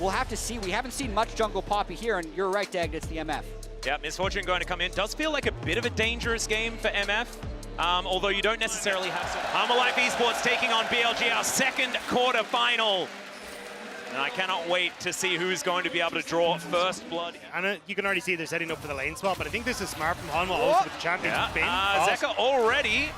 we'll have to see. We haven't seen much jungle poppy here, and you're right, Dag, it's the MF. Yeah, Misfortune going to come in. Does feel like a bit of a dangerous game for MF. Although you don't necessarily have some. MALADE Esports taking on BLG, our second quarterfinal. And I cannot wait to see who's going to be able to draw first blood. And you can already see they're setting up for the lane swap, but I think this is smart from Hanwha also with the champion. Yeah, Zeka already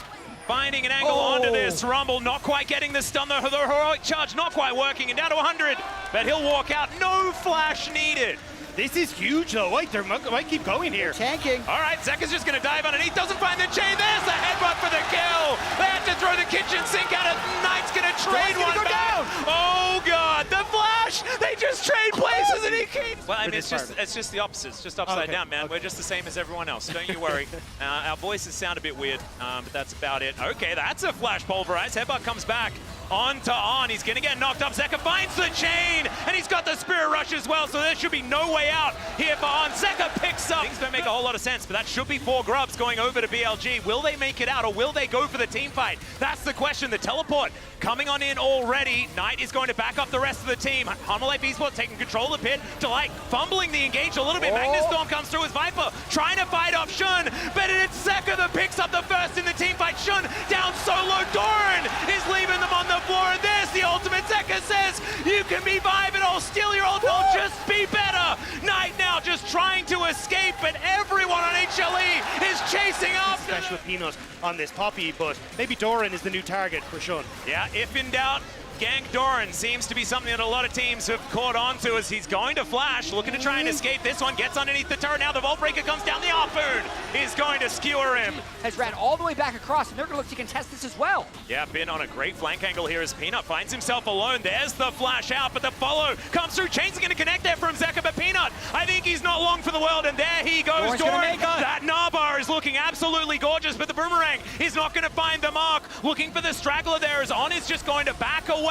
finding an angle onto this Rumble, not quite getting the stun, the heroic charge not quite working, and down to 100, but he'll walk out, no flash needed. This is huge though, wait, they might keep going here. Tanking. All right, Zeka's just gonna dive underneath, doesn't find the chain, there's the headbutt for the kill. They have to throw the kitchen sink at it, Knight's gonna trade one back. Oh God, the flash, they just trade places and he keeps. Well, I mean, it's just the opposite, it's just upside down, man. We're just the same as everyone else, don't you worry. Our voices sound a bit weird, but that's about it. Okay, that's a flash pulverize, headbutt comes back. On to on, he's gonna get knocked up. Zeka finds the chain, and he's got the Spirit Rush as well, so there should be no way out here for On. Zeka picks up. Things don't make a whole lot of sense, but that should be 4 grubs going over to BLG. Will they make it out, or will they go for the team fight? That's the question. The teleport coming on in already. Knight is going to back up the rest of the team. MALADE Esports taking control of the pit. Delight fumbling the engage a little bit. Magnus Storm comes through as Viper, trying to fight off Shun, but it's Zeka that picks up the first in the team fight. Shun down solo. Doran is leaving them on the floor, and there's the ultimate. Zeka says, you can be Vibe and I'll steal your ult, I'll just be better. Knight now just trying to escape, but everyone on HLE is chasing up. Especially with Peanut on this Poppy, but maybe Doran is the new target for Shun. Yeah, if in doubt, gank Doran seems to be something that a lot of teams have caught on to as he's going to flash, looking to try and escape. This one gets underneath the turret. Now the Vault Breaker comes down. The Harpoon is going to skewer him. Has ran all the way back across, and they're going to look to contest this as well. Yeah, Bin on a great flank angle here as Peanut finds himself alone. There's the flash out, but the follow comes through. Chain's going to connect there from Zeka, but Peanut, I think he's not long for the world, and there he goes. Doran, that Narbar is looking absolutely gorgeous, but the Boomerang is not going to find the mark. Looking for the straggler there as On is just going to back away.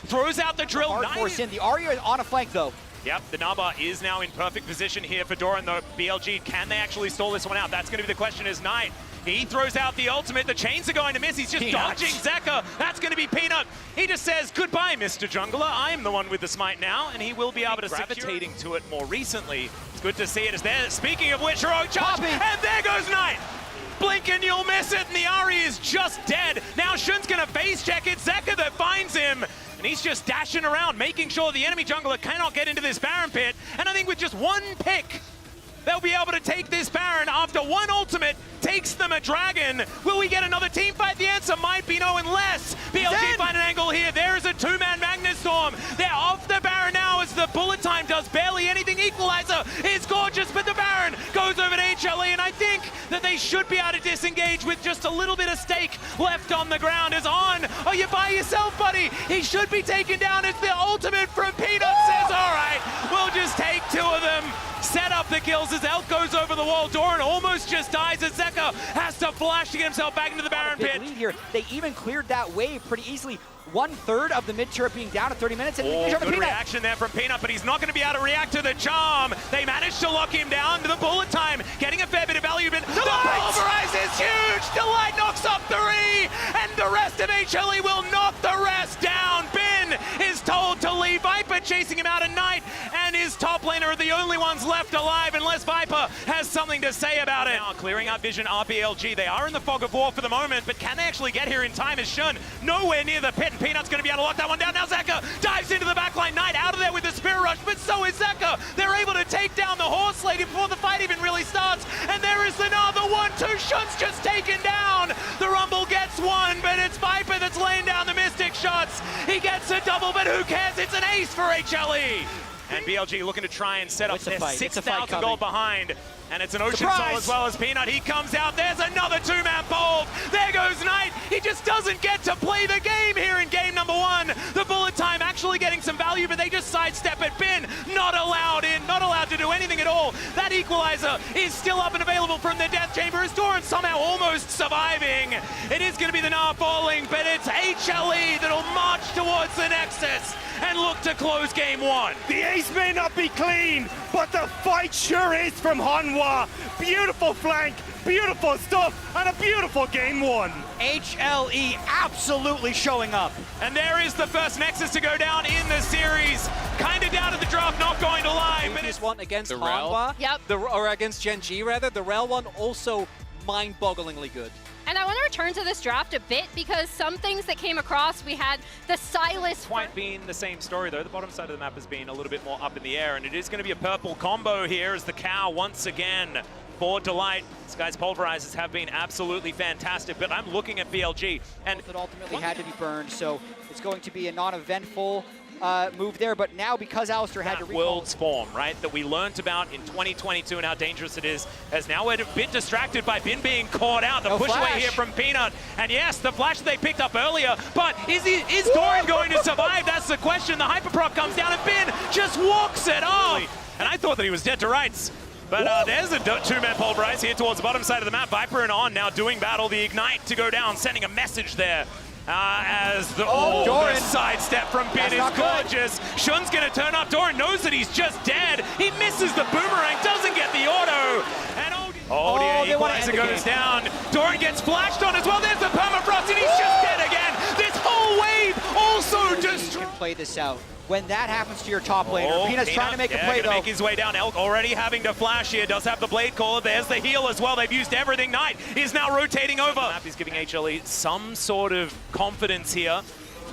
Throws out the drill. Hard force in. The Arya is on a flank though. Yep, the Naba is now in perfect position here for Doran, though. BLG, can they actually stall this one out? That's going to be the question as Knight. He throws out the ultimate. The chains are going to miss. He's just dodging Zeka. That's going to be Peanut. He just says, goodbye, Mr. Jungler. I'm the one with the smite now, and he will be able to gravitating to it more recently. It's good to see it as there. Speaking of which, heroic charge, and there goes Knight. Blink and you'll miss it, and the Ahri is just dead. Now Shun's going to face check it. Zeka that finds him. And he's just dashing around, making sure the enemy jungler cannot get into this Baron pit. And I think with just one pick, they'll be able to take this Baron after one ultimate takes them a dragon. Will we get another team fight? The answer might be no unless BLG find an angle here. There is a 2-man Magnus Storm. They're off the Baron now as the bullet time does barely anything. Equalizer is gorgeous, but the Baron goes over to HLE, and I think that they should be able to disengage with just a little bit of stake left on the ground. Is On. Oh, you're by yourself, buddy. He should be taken down. It's the ultimate from Peanut. Says, all right, we'll just take 2 of them. Set up the kills as Elk goes over the wall. Doran almost just dies as Zeka has to flash to get himself back into the Baron pit. Lead here. They even cleared that wave pretty easily. 1/3 of the mid turret being down at 30 minutes. And good reaction there from Peanut, but he's not going to be able to react to the charm. They managed to lock him down to the bullet time, getting a fair bit of value. But the pulverize is huge. Delight knocks up 3, and the rest of HLE will knock the rest down. Bin is told to leave. Viper chasing him out at night, and his top laner are the only ones left alive unless Viper has something to say about it. Now clearing out vision are BLG. They are in the fog of war for the moment, but can they actually get here in time? As Shun nowhere near the pit. Peanut's going to be able to lock that one down. Now Zeka dives into the backline. Knight out of there with the Spirit Rush, but so is Zeka. They're able to take down the horse lady before the fight even really starts. And there is another 1-2. Shun's just taken down. The Rumble gets 1, but it's Viper that's laying down the Mystic shots. He gets a double, but who cares? It's an ace for HLE. And BLG looking to try and set up their 6,000 gold behind. And it's an Ocean Soul as well as Peanut. He comes out. There's another 2-man bolt. There goes Knight. He just doesn't get to play the game here in game number 1. The bullet time actually getting some value, but they just sidestep it. Bin not allowed in, not allowed to do anything at all. That equalizer is still up and available from the Death Chamber. Is Doran somehow almost surviving? It is going to be the Gnar falling, but it's HLE that'll march towards the Nexus and look to close game 1. The ace may not be clean, but the fight sure is from Hanwha. Benoit. Beautiful flank, beautiful stuff, and a beautiful game one. HLE absolutely showing up. And there is the first Nexus to go down in the series. Kind of down to the draft, not going to lie. But Previous one against The Rel? Hanwha, Yep. or against Gen G rather, the Rel one also mind-bogglingly good. And I want to return to this draft a bit because some things that came across, we had the Silas. quite been the same story though. The bottom side of the map has been a little bit more up in the air, and it is going to be a purple combo here as the cow once again for Delight. This guy's pulverizers have been absolutely fantastic, but I'm looking at BLG and It ultimately had to be burned, so it's going to be a non-eventful move there, but now because Alistair had to that recall... world's form, right, that we learnt about in 2022 and how dangerous it is, as now we're a bit distracted by Bin being caught out. The No push away flash. here from Peanut, and yes, the flash they picked up earlier, but is Doran going to survive? That's the question. The hyperproc comes down and Bin just walks it off, and I thought that he was dead to rights. But there's a two-man pulverize here towards the bottom side of the map. Viper and On now doing battle. The Ignite to go down, sending a message there. As the, Doran. the sidestep from Bin That's is not good. gorgeous. Shun's going to turn up. Doran knows that he's just dead. He misses the boomerang, doesn't get the auto. And they the wanna equalizer end the goes game. down. Doran gets flashed on as well. There's the permafrost, and he's just dead again. This whole wave also You destroyed. can play this out. When that happens to your top laner, Peanut's trying to make a play gonna though. make his way down. Elk already having to flash here. Does have the blade caller. There's the heal as well. They've used everything. Knight is now rotating over. Map is giving HLE some sort of confidence here.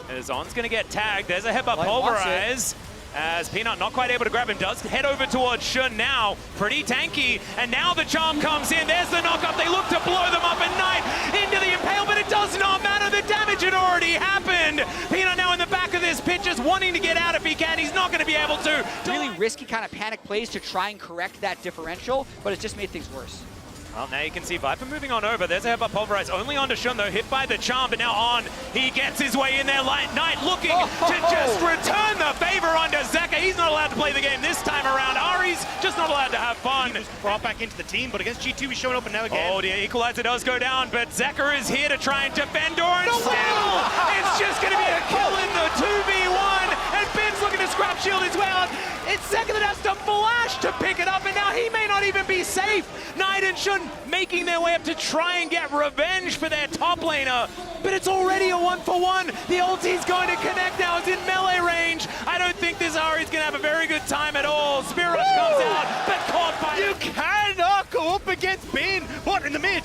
As On's going to get tagged. There's a headbutt Light wants pulverize. As Peanut not quite able to grab him, does head over towards Shun now. Pretty tanky. And now the charm comes in. There's the knock-up. They look to blow them up at Knight into the impale, but it does not matter. The damage had already happened. Peanut now in the back of this pit, just wanting to get out if he can. He's not going to be able to. Really risky kind of panic plays to try and correct that differential, but it's just made things worse. Well, now you can see Viper moving on over. There's a headbutt pulverize only onto Shun though, hit by the charm, but now On, he gets his way in there. Knight looking to just return the favor onto Zeka. He's not allowed to play the game this time around. Ari's just not allowed to have fun. He was brought back into the team, but against G2 he's showing up and now again. Oh, the equalizer does go down, but Zeka is here to try and defend Doran. Still, it's just going to be a kill in the 2v1, and Ben's looking to scrap shield his way out. It's Zeka that has to flash to pick it up, and now he may not even be safe. Knight and Shun making their way up to try and get revenge for their top laner, but it's already a 1-for-1. The ulti's going to connect now. It's in melee range. I don't think this Ari's going to have a very good time at all. Spirit Rush comes out, but caught by... You cannot go up against Bin. What, in the mid?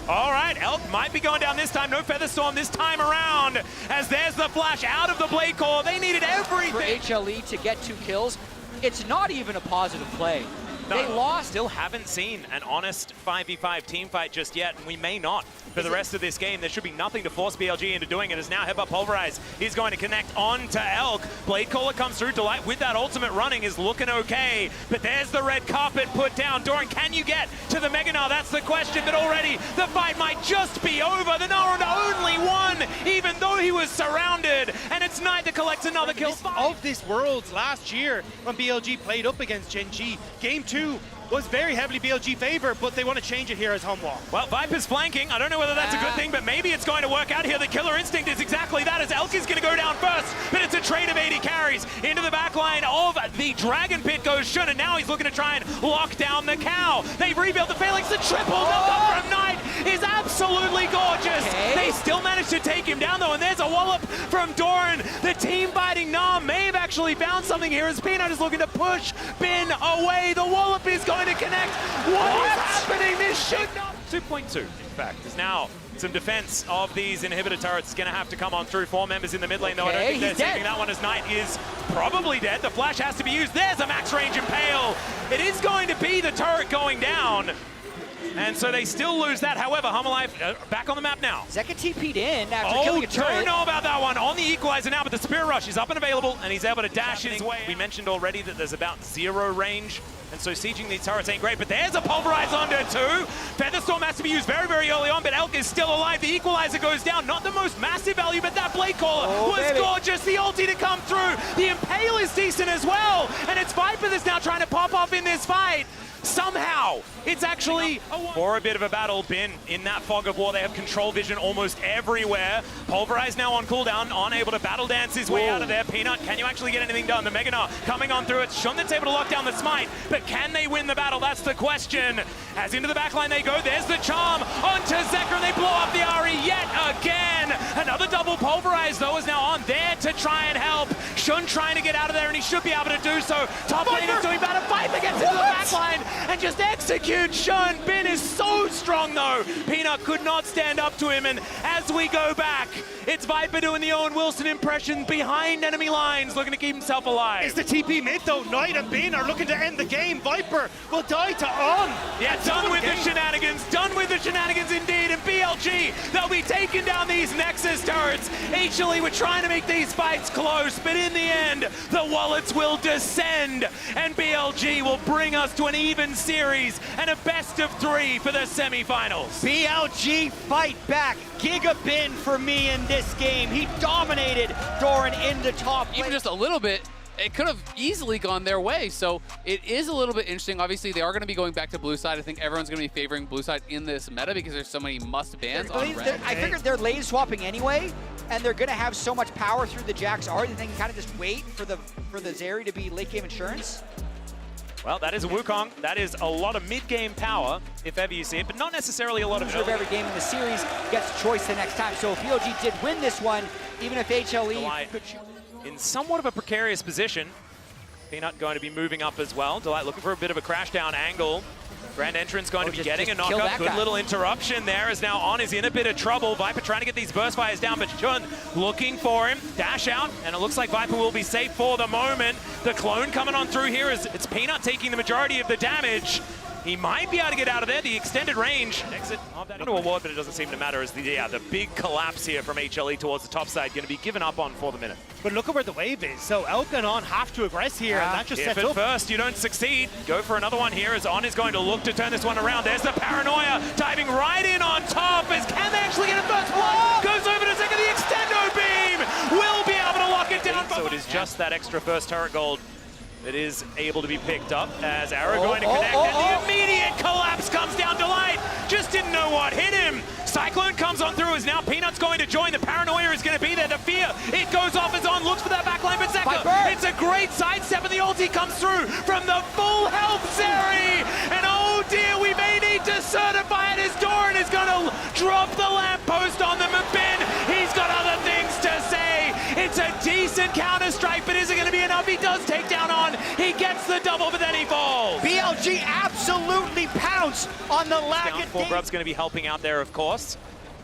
All right, Elk might be going down this time. No Feather Storm this time around, as there's the flash out of the Blade Core. They needed For everything. HLE to get 2 kills, it's not even a positive play. They lost. Still haven't seen an honest 5v5 team fight just yet, and we may not for the rest of this game. There should be nothing to force BLG into doing it. As now headbutt pulverize, he's going to connect on to Elk. Blade Caller comes through. Delight with that ultimate running is looking okay, but there's the red carpet put down. Doran, can you get to the Mega Gnar? That's the question, but already the fight might just be over. The Gnar only won, even though he was surrounded, and it's Knight that collects another kill. Of this Worlds last year when BLG played up against Gen G, Game 2 was very heavily BLG favor, but they want to change it here as Hanwha. Well, Viper's flanking. I don't know whether that's a good thing, but maybe it's going to work out here. The killer instinct is exactly that, as Elk is going to go down first, but it's a trade of 80 carries. Into the back line of the Dragon Pit goes Shun, and now he's looking to try and lock down the cow. They've rebuilt the Phalanx. The triple knock-up from Knight is absolutely gorgeous. Okay. They still managed to take him down, though, and there's a wallop from Doran. The team-biting Gnar may have actually found something here, as Peanut is looking to push Bin away. The wallop is going to connect. What is happening? This should not... 2.2, in fact, is now some defense of these inhibitor turrets is going to have to come on through. 4 members in the mid lane, though. I don't think they're saving that one, as Knight is probably dead. The flash has to be used. There's a max range impale. It is going to be the turret going down, and so they still lose that. However, Humalife back on the map now. Zeka TP'd in after killing a turret. Don't know about that one. On the equalizer now, but the Spirit Rush is up and available, and he's able to dash his way. We mentioned already that there's about 0 range, and so sieging these turrets ain't great, but there's a pulverize onto 2. Featherstorm has to be used very, very early on, but Elk is still alive. The equalizer goes down. Not the most massive value, but that Blade Caller was gorgeous. The ulti to come through. The Impale is decent as well, and it's Viper that's now trying to pop off in this fight. somehow it's actually for a bit of a battle. Bin in that fog of war, they have control vision almost everywhere. Pulverize now on cooldown, unable to battle dance his way out of there. Peanut, can you actually get anything done? The Meganar coming on through it. SONT that's able to lock down the smite, but can they win the battle? That's the question. As into the backline they go, there's the charm onto Zekra, and they blow up the Ari yet again. Another double pulverize though is now on there to try and help. Shun trying to get out of there, and he should be able to do so. Top lane is doing better. Viper gets into the backline and just executes Shun. Bin is so strong though. Peanut could not stand up to him, and as we go back, it's Viper doing the Owen Wilson impression behind enemy lines, looking to keep himself alive. It's the TP mid though. Knight and Bin are looking to end the game. Viper will die to On. Yeah, done with the shenanigans. Done with the shenanigans indeed. And BLG, they'll be taking down these Nexus turrets. HLE were trying to make these fights close, but in the end, the wallets will descend, and BLG will bring us to an even series and a best of 3 for the semifinals. BLG fight back. Giga Bin for me in this game. He dominated Doran in the top lane. Even just a little bit, it could have easily gone their way. So it is a little bit interesting. Obviously, they are going to be going back to blue side. I think everyone's going to be favoring blue side in this meta because there's so many must bans on red. I figured they're lane swapping anyway, and they're going to have so much power through the Jax R that they can kind of just wait for the Zeri to be late game insurance. Well, that is a Wukong. That is a lot of mid-game power, if ever you see it, but not necessarily a lot of every game in the series gets choice the next time. So if BLG did win this one, even if HLE could in somewhat of a precarious position. Peanut going to be moving up as well. Delight looking for a bit of a crash down angle. Grand Entrance going to be getting a knockup. Good little interruption there as now On is in a bit of trouble. Viper trying to get these burst fires down, but Shun looking for him. Dash out, and it looks like Viper will be safe for the moment. The clone coming on through here is it's Peanut taking the majority of the damage. He might be able to get out of there. The extended range exit of that into a ward, but it doesn't seem to matter as the big collapse here from HLE towards the top side going to be given up on for the minute. But look at where the wave is. So Elka and On have to aggress here, and that just if sets at up. first you don't succeed, go for another one here as On is going to look to turn this one around. There's the Paranoia diving right in on top. As can they actually get a first blood? Goes over to second. The extendo beam will be able to lock it down. So it is just that extra first turret gold that is able to be picked up as Arrow going to connect, and the immediate collapse comes down. Delight just didn't know what hit him. Cyclone comes on through as now Peanut's going to join. The Paranoia is going to be there. The fear, it goes off as On looks for that backline, but Zeka, it's a great sidestep, and the ulti comes through from the full health Zeri. And oh dear, we may need to certify it as Doran is going to drop the lamppost on them. And Ben, he's got other things to say. It's a decent counter-strike, but is it going to be enough? He does take down On. He gets the double, but then he falls. BLG absolutely pounce on the lack of Four Grub's going to be helping out there, of course.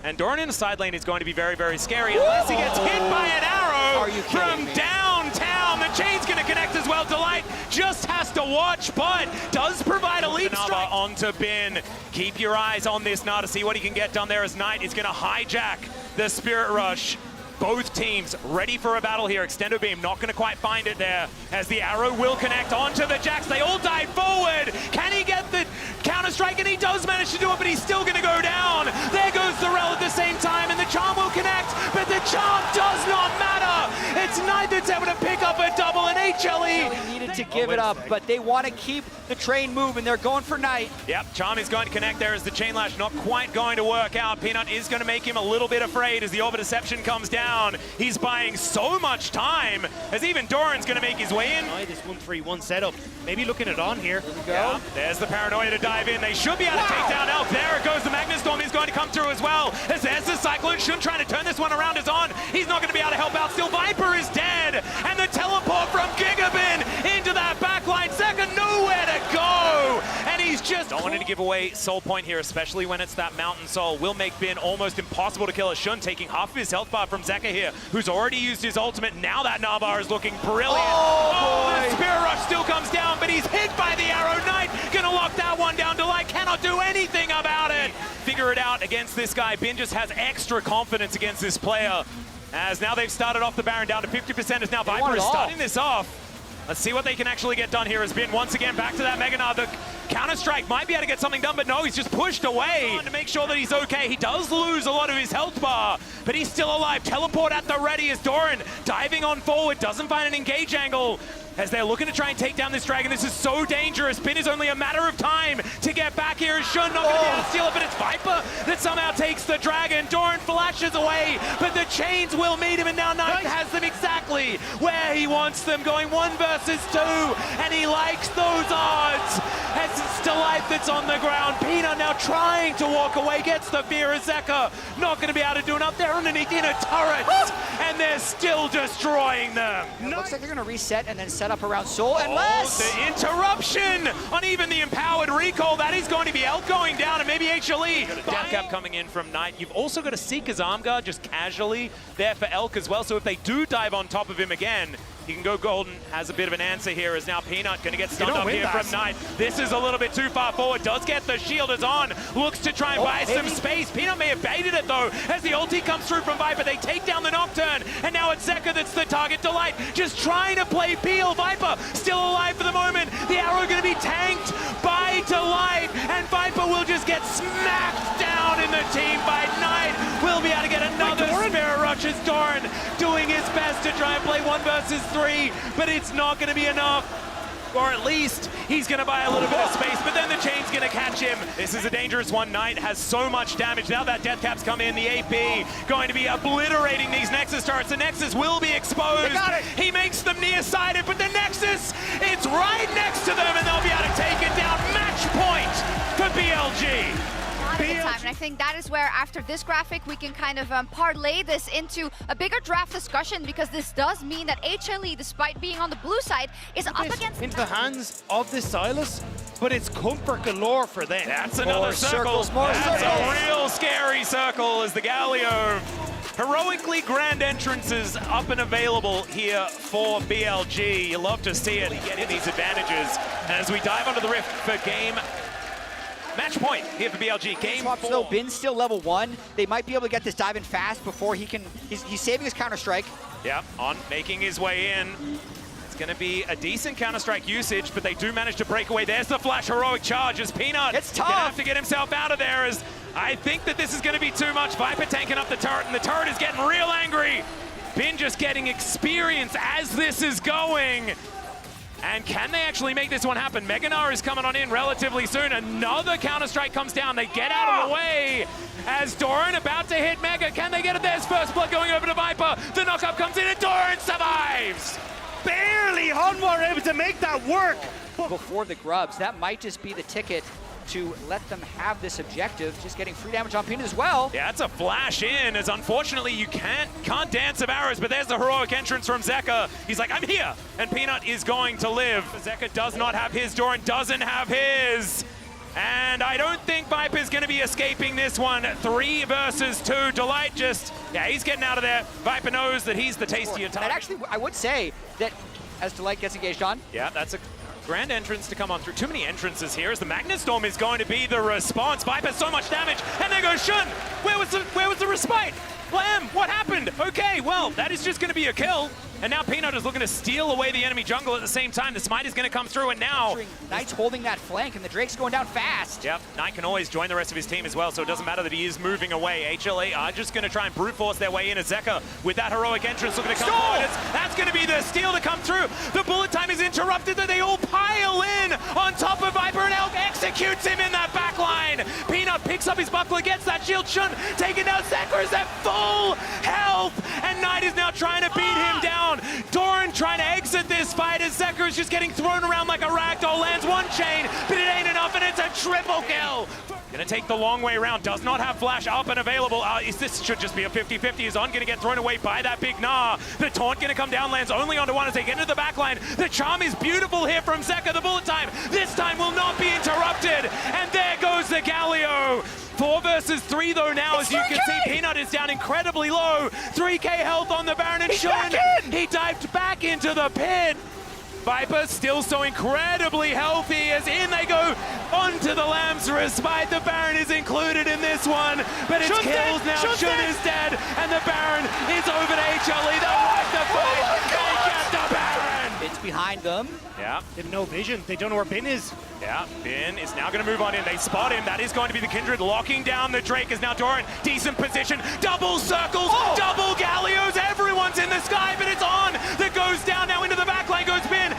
And Doran in the side lane is going to be very, very scary unless he gets hit by an arrow from downtown. The chain's going to connect as well. Delight just has to watch, but does provide a leap strike onto Bin. Keep your eyes on this now to see what he can get done there as Knight is going to hijack the Spirit Rush. Both teams ready for a battle here. Extendo beam not going to quite find it there as the arrow will connect onto the Jax. They all dive forward. Can he get the counter strike? And he does manage to do it, but he's still going to go down. There goes the Rel at the same time, and the charm will connect, but the charm does not matter. It's Knight that's able to pick up a double, and HLE needed to give it up, but they want to keep the train moving. They're going for Knight. Yep, charm is going to connect there as the chain lash not quite going to work out. Peanut is going to make him a little bit afraid as the over deception comes down. He's buying so much time as even Doran's going to make his way in. This 1-3-1 setup. Maybe looking it on here. There we go. Yeah, there's the Paranoia to dive in. They should be able to take down Elf. There it goes. The Magnus Storm is going to come through as well. As there's the Cyclone. Shun trying to turn this one around is On. He's not going to be able to help out. Still, Viper is dead. And the teleport from Gigabin into that backline. Second, nowhere to go. And he's just don't want to give away Soul Point here, especially when it's that Mountain Soul. Will make Bin almost impossible to kill. Shun taking half of his health bar from Zeka here, who's already used his ultimate. Now that Navar is looking brilliant. The Spirit Rush still comes down, but he's hit by the arrow. Knight gonna lock that one down. Delight cannot do anything about it. Figure it out against this guy. Bin just has extra confidence against this player. As now they've started off the Baron down to 50%, as now Viper is starting this off. Let's see what they can actually get done here. Has been once again back to that Meganar. The counter-strike might be able to get something done, but no, he's just pushed away to make sure that he's okay. He does lose a lot of his health bar, but he's still alive. Teleport at the ready as Doran diving on forward, doesn't find an engage angle. as they're looking to try and take down this dragon. This is so dangerous. Bin is only a matter of time to get back here. Shun not going to be able to steal it, but it's Viper that somehow takes the dragon. Doran flashes away, but the chains will meet him, and now Knight has them exactly where he wants them, going 1 versus 2, and he likes those odds. As it's Delight that's on the ground. Peanut now trying to walk away, gets the fear of Zeka. Not going to be able to do enough. They're underneath in a turret, and they're still destroying them. It looks like they're going to reset and then set up around Soul, unless... the interruption on even the empowered recall. That is going to be Elk going down, and maybe HLE. Death cap coming in from Knight. You've also got a Seeker's arm guard just casually there for Elk as well. So if they do dive on top of him again, he can go golden. Has a bit of an answer here, as now Peanut going to get stunned up here from Knight. This is a little bit too far forward. Does get the shield as on. Looks to try and buy some space. Peanut may have baited it though, as the ulti comes through from Viper. They take down the Nocturne, and now it's Zeka that's the target. Delight just trying to play Peel. Viper still alive for the moment. The arrow going to be tanked by Delight, and Viper will just get smacked down in the team by Knight. Will be able to get another Spirit Rush as Doran doing his best to try and play 1 versus 3, but it's not going to be enough. Or at least he's going to buy a little bit of space, but then the chain's going to catch him. This is a dangerous one. Knight has so much damage. Now that death cap's come in, the AP going to be obliterating these Nexus turrets. The Nexus will be exposed. He makes them nearsighted, but the Nexus, it's right next to them, and they'll be able to take it down. Match point for BLG. Time. And I think that is where, after this graphic, we can kind of parlay this into a bigger draft discussion, because this does mean that HLE, despite being on the blue side, is up against... into the hands of the Silas, but it's comfort galore for them. That's another circle. That's a real scary circle, as the Galio heroically grand entrances up and available here for BLG. You love to see it getting these advantages. And as we dive onto the rift for game match point here for BLG. Game 4. Though Bin's still level 1. They might be able to get this dive in fast before he can... He's saving his Counter-Strike. Yeah, on making his way in. It's going to be a decent Counter-Strike usage, but they do manage to break away. There's the flash heroic charge as Peanut it's tough. gonna have to get himself out of there, as I think that this is going to be too much. Viper tanking up the turret, and the turret is getting real angry. Bin just getting experience as this is going. And can they actually make this one happen? Meganar is coming on in relatively soon. Another Counter-Strike comes down. They get out of the way as Doran about to hit Mega. Can they get it? There's first blood going over to Viper. The knockup comes in and Doran survives. Barely Hanwha able to make that work. Before the grubs, that might just be the ticket to let them have this objective, just getting free damage on Peanut as well. Yeah, it's a flash in, as unfortunately you can't dance of arrows, but there's the heroic entrance from Zeka. He's like, I'm here, and Peanut is going to live. Zeka does not have his, Doran doesn't have his. And I don't think Viper's going to be escaping this one. 3 versus 2. Delight just, yeah, he's getting out of there. Viper knows that he's the tastier target. And actually, I would say that as Delight gets engaged on. Yeah, that's a grand entrance to come on through. Too many entrances here, as the Magnet Storm is going to be the response. Viper, so much damage, and there goes Shun. Where was the respite? Blam, what happened? Okay, well, that is just going to be a kill. And now Peanut is looking to steal away the enemy jungle at the same time. The smite is going to come through, and now Knight's holding that flank, and the Drake's going down fast. Yep, Knight can always join the rest of his team as well, so it doesn't matter that he is moving away. HLE are just going to try and brute force their way in, as Zeka with that heroic entrance looking to come forward. That's going to be the steal to come through. The bullet time is interrupted, that they all pile in on top of Viper, and Elk executes him in that back line. Peanut picks up his buckler, gets that shield. Shun taking down Zeka is at full health, and Knight is now trying to beat him down. Doran trying to exit this fight, as Zeka is just getting thrown around like a ragdoll. Lands one chain, but it ain't enough, and it's a triple kill. Gonna take the long way around, does not have flash up and available. This should just be a 50-50. Is on gonna get thrown away by that big Gnar. The taunt gonna come down, lands only onto one as they get into the back line. The charm is beautiful here from Zeka. The bullet time this time will not be interrupted, and there goes the Galio. 4 versus 3 though now, as you can see, Peanut is down incredibly low. 3k health on the Baron, and Shun, he dived back into the pit. Viper still so incredibly healthy, as in they go onto the Lamb's respite. The Baron is included in this one, but it's kills now. Shun is dead, and the Baron is over to HLE. They'll wipe the fight. They get the Baron. It's behind them. Yeah. They have no vision. They don't know where Bin is. Yeah, Bin is now going to move on in. They spot him. That is going to be the Kindred locking down the Drake, as now Doran, decent position. Double circles, double Gallios. Everyone's in the sky, but it's on that goes down now into the back lane. Goes Bin.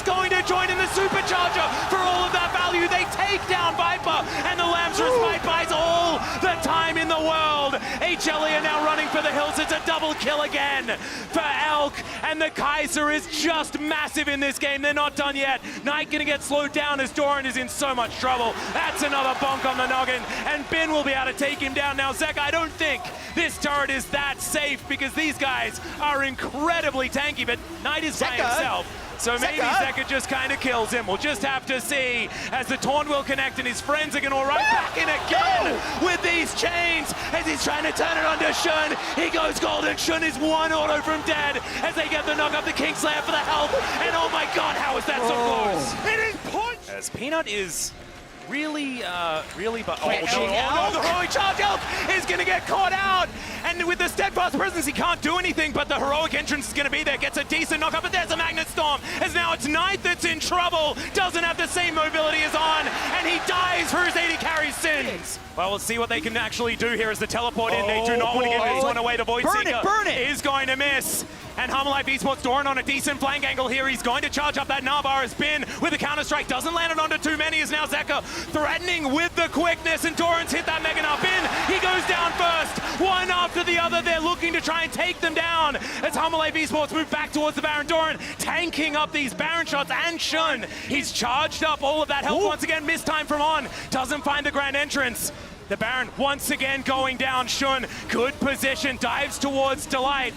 going to join in the supercharger for all of that value. They take down Viper, and the Lambsrus fight buys all the time in the world. HLE are now running for the hills. It's a double kill again for Elk, and the Kaiser is just massive in this game. They're not done yet. Knight gonna get slowed down as Doran is in so much trouble. That's another bonk on the noggin, and Bin will be able to take him down. Now, Zeka, I don't think this turret is that safe because these guys are incredibly tanky, but Knight is by himself. So maybe Zeka just kind of kills him. We'll just have to see as the taunt will connect and his friends are going to run back in again with these chains as he's trying to turn it onto Shun. He goes golden. Shun is one auto from dead as they get the knock up the Kingslayer for the help. And oh my god, how is that so close? It is punch! As Peanut is really, but oh no, the heroic charge Elk is gonna get caught out, and with the steadfast presence he can't do anything, but the heroic entrance is gonna be there, gets a decent knock up, but there's a Magnet Storm, as now it's Knight that's in trouble, doesn't have the same mobility as On, and he dies for his 80 carry sins. Well, we'll see what they can actually do here as the teleport in. They do not want to give this one away. The Void Seeker is going to miss. And Life Esports Doran on a decent flank angle here. He's going to charge up that Navar as Bin with the counter-strike. Doesn't land it onto too many as now Zeka threatening with the quickness. And Doran's hit that Mega Nut. Bin, he goes down first. One after the other. They're looking to try and take them down. As Life Esports move back towards the Baron. Doran tanking up these Baron shots. And Shun, he's charged up all of that health once again. Missed time from On. Doesn't find the Grand Entrance. The Baron once again going down. Shun, good position, dives towards Delight.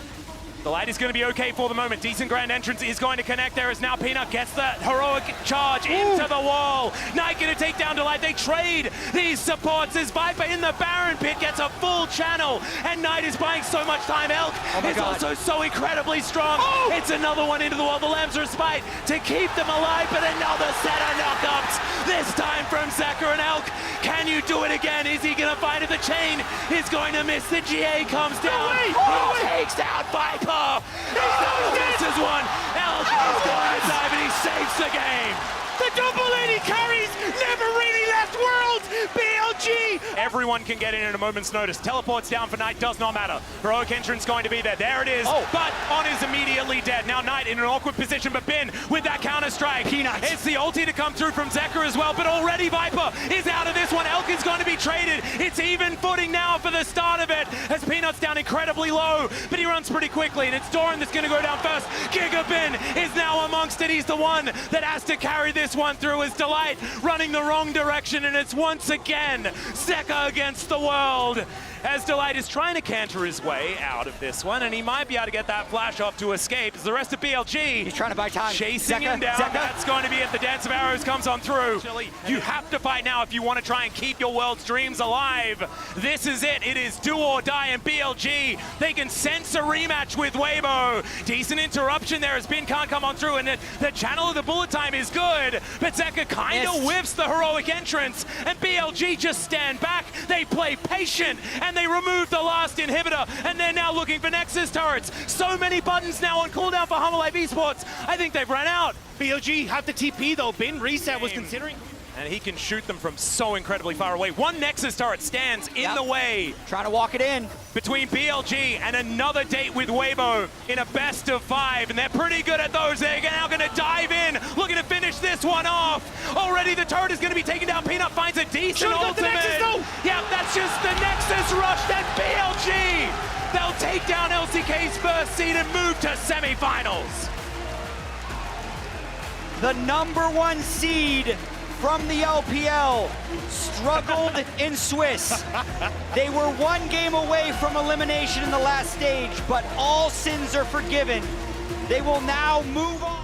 Delight is going to be okay for the moment. Decent Grand Entrance is going to connect there as now Peanut gets the heroic charge into the wall. Knight going to take down Delight. They trade these supports as Viper in the Baron pit gets a full channel, and Knight is buying so much time. Elk is also so incredibly strong. It's another one into the wall. The Lambsrus fight to keep them alive, but another set of knockups. This time from Zeka and Elk. Can you do it again? Is he going to find it? The chain is going to miss. The GA comes down. He takes out Viper. This is one. Elk is going to dive and he saves the game. The double 80 carries never really left Worlds. BLG. Everyone can get in at a moment's notice. Teleports down for Knight, does not matter. Heroic entrance going to be there. There it is. But On is immediately dead. Now Knight in an awkward position, but Bin with that counter strike. It's the ulti to come through from Zeka as well, but already Viper is out of this one. Elk is going to be traded. It's even footing now for the start of it as Peanut's down incredibly low, but he runs pretty quickly, and it's Doran that's going to go down first. Gigabin is now amongst it. He's the one that has to carry this one through as Delight running the wrong direction, and it's once again Zeka against the world as Delight is trying to canter his way out of this one, and he might be able to get that flash off to escape as the rest of BLG he's trying to buy time, chasing him down. That's going to be it. The Dance of Arrows comes on through. You have to fight now if you want to try and keep your world's dreams alive. This is it. It is do or die, and BLG, they can sense a rematch with Weibo. Decent interruption there as Bin can't come on through, and the channel of the bullet time is good, but Zeka kind of whiffs the heroic entrance, and BLG just stand back. They play patient, and they remove the last inhibitor, and they're now looking for Nexus turrets. So many buttons now on cooldown for Life Esports. I think they've run out. BLG have the TP though. Bin reset was considering. And he can shoot them from so incredibly far away. One Nexus turret stands in the way. Trying to walk it in. Between BLG and another date with Weibo in a best of 5. And they're pretty good at those. They're now going to dive in, looking to finish this one off. Already the turret is going to be taken down. Peanut finds a decent ultimate. Yep, that's just the Nexus rush. That BLG. They'll take down LCK's first seed and move to semifinals. The #1 seed from the LPL struggled in Swiss. They were one game away from elimination in the last stage, but all sins are forgiven. They will now move on.